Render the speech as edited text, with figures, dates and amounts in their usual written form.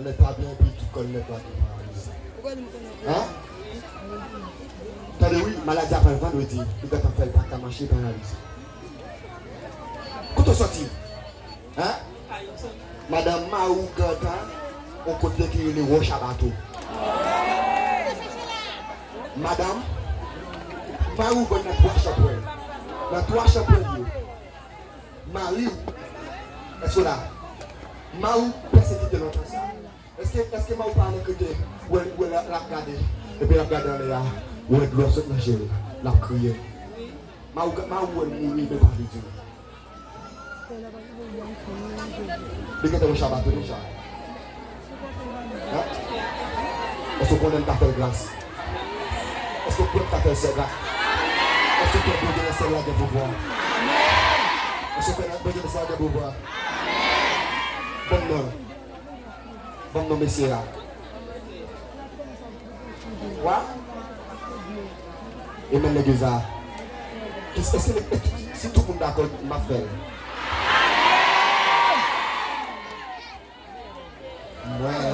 On n'est pas bien, puis tout comme n'est pas bien. Hein? Attendez, oui, maladie après le vendredi, il doit faire le pack à marcher paralysé. Quand on sortit, hein? Madame Maou Gata, on côté qui est le roche à bateau. Madame, Maou va dans 3 chapeaux. Dans 3 chapeaux, Marie, est-ce que là? Maou, persécuté longtemps ça. Est-ce que Maou parle que où elle la regarder et puis la regarder en l'air, où elle doit se nager, la crier. Maou elle mourir de par Dieu. Dès que tu es au Shabbat déjà. Est-ce qu'on aime ta faire grâce? Est-ce qu'on peut ta faire grâce? Est-ce que tu as besoin de celle-là de pouvoir? Est-ce que tu as besoin de celle-là de pouvoir? Bon nom, messieurs là. Quoi? Et même l'église là. Est-ce que si tout le monde est d'accord, m'a fait? Ouais.